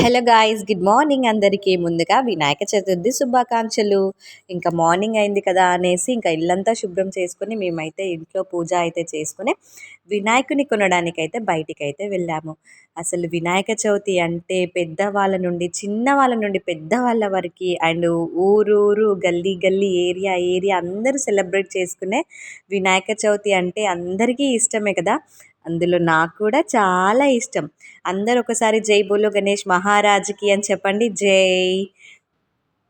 Hello guys, good morning. అందరికీ ముందుగా వినాయక చతుర్థి శుభాకాంక్షలు. ఇంకా మార్నింగ్ అయింది కదా అనేసి ఇంకా ఇల్లంతా శుభ్రం చేసుకొని మేమైతే ఇంట్లో పూజ అయితే చేసుకుని వినాయకుని కొనడానికైతే బయటికైతే వెళ్ళాము. అసలు వినాయక చవితి అంటే పెద్దవాళ్ళ నుండి చిన్న వాళ్ళ నుండి పెద్దవాళ్ళ వరకు అండ్ ఊరూరు గల్లీ గల్లీ ఏరియా ఏరియా అందరూ సెలబ్రేట్ చేసుకునే వినాయక చవితి అంటే అందరికీ ఇష్టమే కదా. అందులో నాకు కూడా చాలా ఇష్టం. అందరూ ఒకసారి జై బోలో గణేష్ మహారాజ్కి అని చెప్పండి. జై.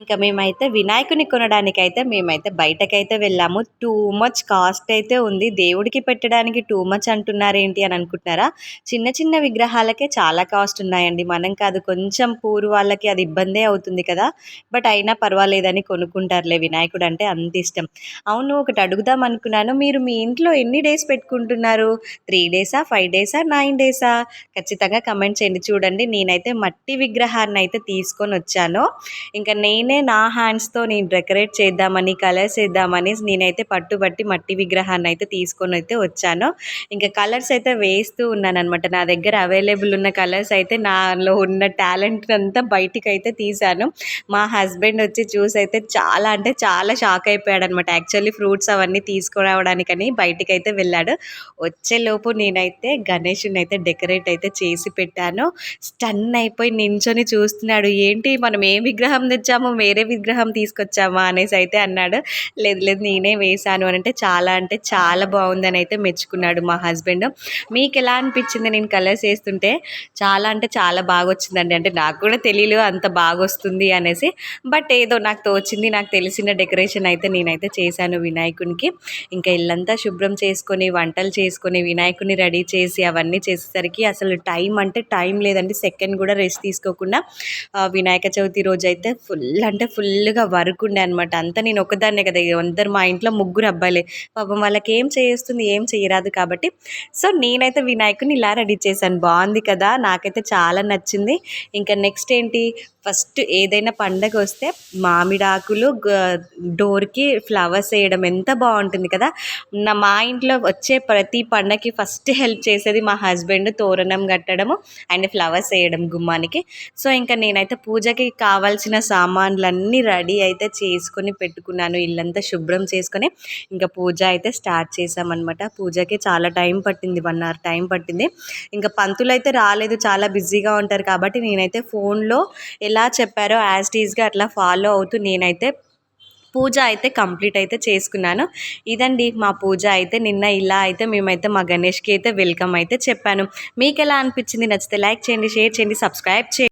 ఇంకా మేమైతే వినాయకుని కొనడానికైతే మేమైతే బయటకైతే వెళ్ళాము. టూ మచ్ కాస్ట్ అయితే ఉంది. దేవుడికి పెట్టడానికి టూ మచ్ అంటున్నారేంటి అని అనుకుంటున్నారా? చిన్న చిన్న విగ్రహాలకే చాలా కాస్ట్ ఉన్నాయండి. మనం కాదు, కొంచెం పూర్ వాళ్ళకి అది ఇబ్బందే అవుతుంది కదా. బట్ అయినా పర్వాలేదని కొనుక్కుంటారులే, వినాయకుడు అంటే అంత ఇష్టం. అవును, ఒకటి అడుగుదాం అనుకున్నాను. మీరు మీ ఇంట్లో ఎన్ని డేస్ పెట్టుకుంటున్నారు? 3 డేసా, 5 డేసా, 9 డేసా? ఖచ్చితంగా కమెంట్ చేయండి. చూడండి, నేనైతే మట్టి విగ్రహాన్ని అయితే తీసుకొని వచ్చాను. ఇంకా నేనే నా హ్యాండ్స్తో నేను డెకరేట్ చేద్దామని, కలర్స్ వేద్దామని నేనైతే పట్టుబట్టి మట్టి విగ్రహాన్ని అయితే తీసుకొని అయితే వచ్చాను. ఇంకా కలర్స్ అయితే వేస్తూ ఉన్నాను అనమాట. నా దగ్గర అవైలబుల్ ఉన్న కలర్స్ అయితే నాలో ఉన్న టాలెంట్ అంతా బయటికి అయితే తీశాను. మా హస్బెండ్ వచ్చి చూసి అయితే చాలా అంటే చాలా షాక్ అయిపోయాడు అనమాట. యాక్చువల్లీ ఫ్రూట్స్ అవన్నీ తీసుకురావడానికని బయటికి అయితే వెళ్ళాడు. వచ్చేలోపు నేనైతే గణేషుని అయితే డెకరేట్ అయితే చేసి పెట్టాను. స్టన్ అయిపోయి నించొని చూస్తున్నాడు. ఏంటి మనం ఏ విగ్రహం తెచ్చామో వేరే విగ్రహం తీసుకొచ్చామా అనేసి అయితే అన్నాడు. లేదు లేదు, నేనే వేశాను అంటే చాలా బాగుందని అయితే మెచ్చుకున్నాడు మా హస్బెండ్. మీకు ఎలా అనిపించింది నేను కలర్స్ వేస్తుంటే? చాలా అంటే చాలా బాగా వచ్చిందండి. అంటే నాకు కూడా తెలియదు అంత బాగా వస్తుంది అనేసి. బట్ ఏదో నాకు తోచింది, నాకు తెలిసిన డెకరేషన్ అయితే నేనైతే చేశాను వినాయకునికి. ఇంకా ఇల్లంతా శుభ్రం చేసుకొని వంటలు చేసుకొని వినాయకుని రెడీ చేసి అవన్నీ చేసేసరికి అసలు టైం అంటే టైం లేదండి. సెకండ్ కూడా రెస్ట్ తీసుకోకుండా వినాయక చవితి రోజు అయితే ఫుల్గా వర్క్ ఉండే అనమాట. అంతా నేను ఒకదాన్నే కదా, అందరు మా ఇంట్లో ముగ్గురు అబ్బాయిలే. పాపం వాళ్ళకి ఏం చేస్తుంది, ఏం చేయరాదు కాబట్టి సో నేనైతే వినాయకుని ఇలా రెడీ చేశాను. బాగుంది కదా, నాకైతే చాలా నచ్చింది. ఇంకా నెక్స్ట్ ఏంటి, ఫస్ట్ ఏదైనా పండగ వస్తే మామిడాకులు డోర్కి ఫ్లవర్స్ వేయడం ఎంత బాగుంటుంది కదా. మా ఇంట్లో వచ్చే ప్రతి పండగకి ఫస్ట్ హెల్ప్ చేసేది మా హస్బెండ్, తోరణం కట్టడము అండ్ ఫ్లవర్స్ వేయడం గుమ్మానికి. సో ఇంకా నేనైతే పూజకి కావాల్సిన సామాన్లన్నీ రెడీ అయితే చేసుకొని పెట్టుకున్నాను. ఇల్లంతా శుభ్రం చేసుకొని ఇంకా పూజ అయితే స్టార్ట్ చేసామన్నమాట. పూజకి చాలా టైం పట్టింది, 1 hour టైం పట్టింది. ఇంకా పంతులు అయితే రాలేదు, చాలా బిజీగా ఉంటారు కాబట్టి నేనైతే ఫోన్లో ఎలా చెప్పారో యాజ్ టీజ్గా అట్లా ఫాలో అవుతూ నేనైతే పూజ అయితే కంప్లీట్ అయితే చేసుకున్నాను. ఇదండి మా పూజ అయితే. నిన్న ఇలా అయితే మేమైతే మా గణేష్కి అయితే వెల్కమ్ అయితే చెప్పాను. మీకు ఎలా అనిపించింది? నచ్చితే లైక్ చేయండి, షేర్ చేయండి, సబ్స్క్రైబ్ చేయండి.